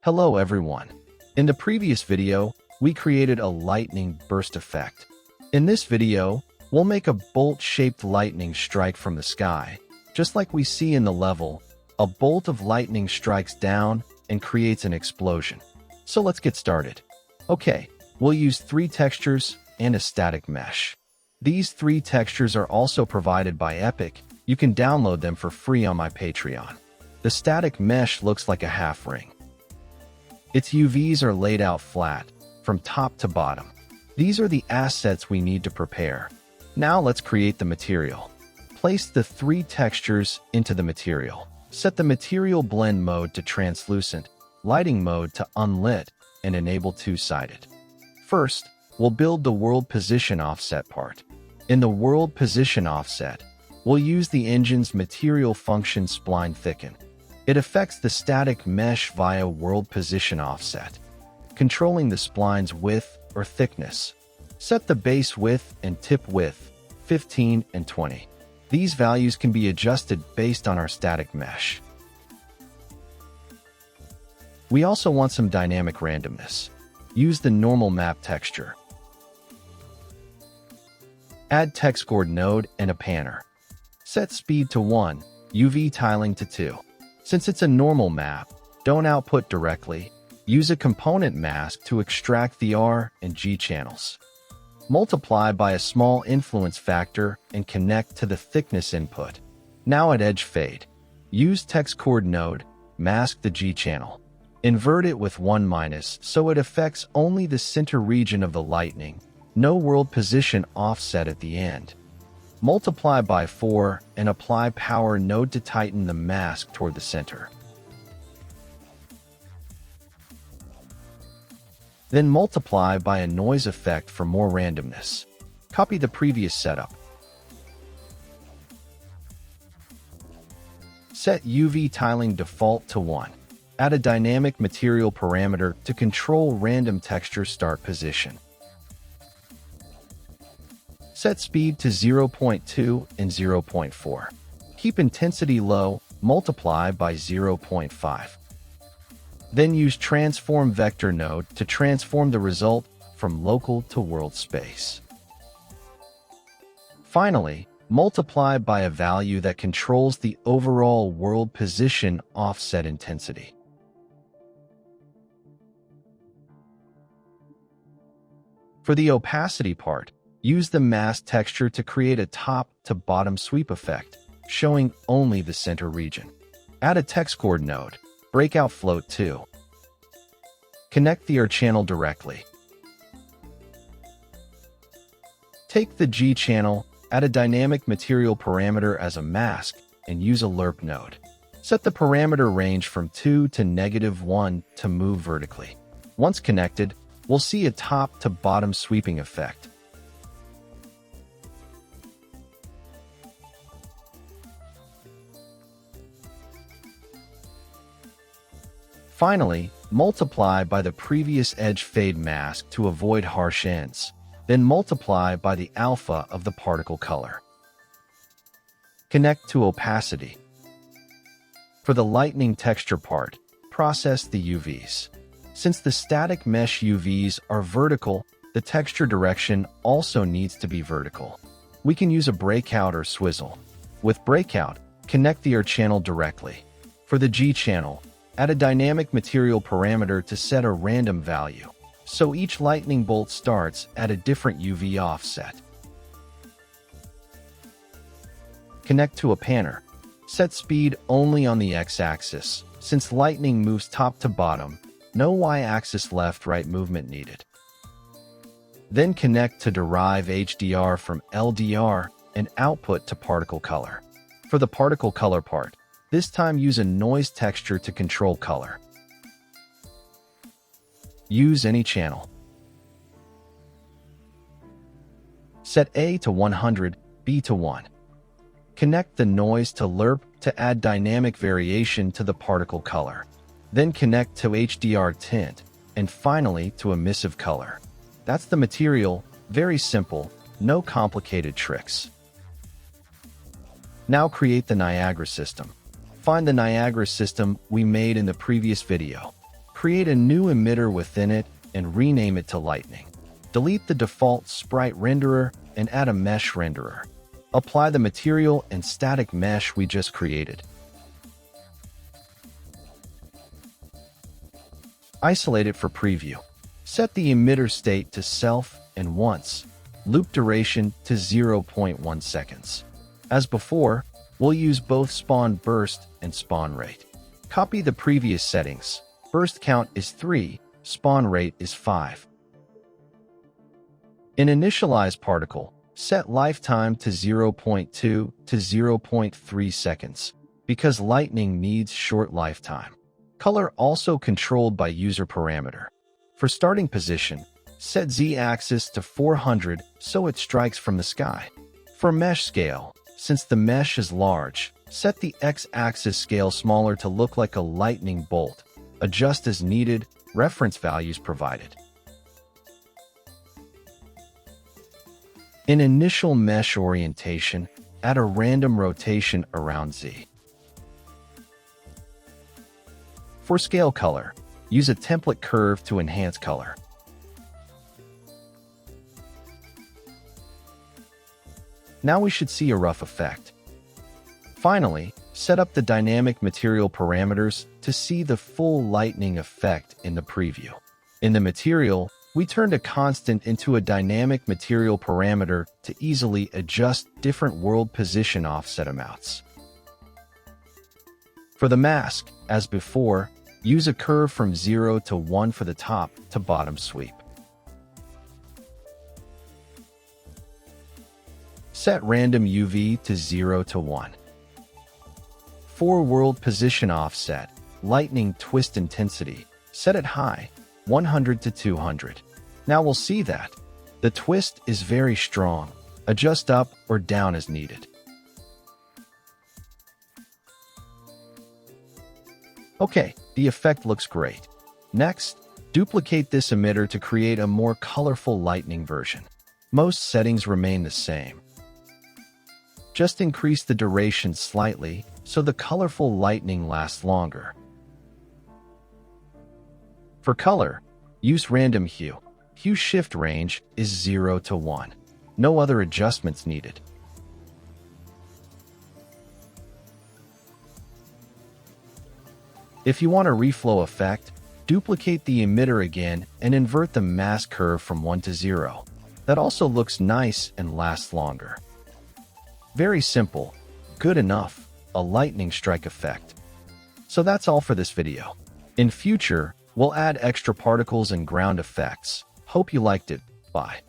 Hello everyone. In the previous video, we created a lightning burst effect. In this video, we'll make a bolt-shaped lightning strike from the sky. Just like we see in the level, a bolt of lightning strikes down and creates an explosion. So let's get started. Okay, we'll use 3 textures and a static mesh. These 3 textures are also provided by Epic. You can download them for free on my Patreon. The static mesh looks like a half ring. Its UVs are laid out flat, from top to bottom. These are the assets we need to prepare. Now let's create the material. Place the 3 textures into the material. Set the material blend mode to translucent, lighting mode to unlit, and enable 2-sided. First, we'll build the world position offset part. In the world position offset, we'll use the engine's material function spline thicken. It affects the static mesh via world position offset, controlling the spline's width or thickness. Set the base width and tip width, 15 and 20. These values can be adjusted based on our static mesh. We also want some dynamic randomness. Use the normal map texture. Add text chord node and a panner. Set speed to 1, UV tiling to 2. Since it's a normal map, don't output directly. Use a component mask to extract the R and G channels. Multiply by a small influence factor and connect to the thickness input. Now at edge fade. Use text chord node, mask the G channel. Invert it with 1- so it affects only the center region of the lightning. No world position offset at the end. Multiply by 4 and apply power node to tighten the mask toward the center. Then multiply by a noise effect for more randomness. Copy the previous setup. Set UV tiling default to 1. Add a dynamic material parameter to control random texture start position. Set speed to 0.2 and 0.4. Keep intensity low, multiply by 0.5. Then use transform vector node to transform the result from local to world space. Finally, multiply by a value that controls the overall world position offset intensity. For the opacity part, use the mask texture to create a top-to-bottom sweep effect, showing only the center region. Add a text chord node, breakout float 2. Connect the R channel directly. Take the G channel, add a dynamic material parameter as a mask, and use a lerp node. Set the parameter range from 2 to -1 to move vertically. Once connected, we'll see a top-to-bottom sweeping effect. Finally, multiply by the previous edge fade mask to avoid harsh ends. Then multiply by the alpha of the particle color. Connect to opacity. For the lightning texture part, process the UVs. Since the static mesh UVs are vertical, the texture direction also needs to be vertical. We can use a breakout or swizzle. With breakout, connect the R channel directly. For the G channel, add a dynamic material parameter to set a random value, so each lightning bolt starts at a different UV offset. Connect to a panner. Set speed only on the x-axis. Since lightning moves top to bottom, no y-axis left-right movement needed. Then connect to derive HDR from LDR and output to particle color. For the particle color part, this time use a noise texture to control color. Use any channel. Set A to 100, B to 1. Connect the noise to lerp to add dynamic variation to the particle color. Then connect to HDR tint, and finally to emissive color. That's the material, very simple, no complicated tricks. Now create the Niagara system. Find the Niagara system we made in the previous video. Create a new emitter within it and rename it to Lightning. Delete the default sprite renderer and add a mesh renderer. Apply the material and static mesh we just created. Isolate it for preview. Set the emitter state to self and once. Loop duration to 0.1 seconds. As before, we'll use both spawn burst and spawn rate. Copy the previous settings. Burst count is 3, spawn rate is 5. In initialize particle, set lifetime to 0.2 to 0.3 seconds, because lightning needs short lifetime. Color also controlled by user parameter. For starting position, set z-axis to 400 so it strikes from the sky. For mesh scale, since the mesh is large, set the x-axis scale smaller to look like a lightning bolt. Adjust as needed, reference values provided. In initial mesh orientation, add a random rotation around Z. For scale color, use a template curve to enhance color. Now we should see a rough effect. Finally, set up the dynamic material parameters to see the full lightning effect in the preview. In the material, we turned a constant into a dynamic material parameter to easily adjust different world position offset amounts. For the mask, as before, use a curve from 0 to 1 for the top to bottom sweep. Set random UV to 0 to 1. For world position offset, lightning twist intensity, set it high, 100 to 200. Now we'll see that the twist is very strong. Adjust up or down as needed. Okay, the effect looks great. Next, duplicate this emitter to create a more colorful lightning version. Most settings remain the same. Just increase the duration slightly so the colorful lightning lasts longer. For color, use random hue. Hue shift range is 0 to 1. No other adjustments needed. If you want a reflow effect, duplicate the emitter again and invert the mask curve from 1 to 0. That also looks nice and lasts longer. Very simple, good enough, a lightning strike effect. So that's all for this video. In future, we'll add extra particles and ground effects. Hope you liked it. Bye.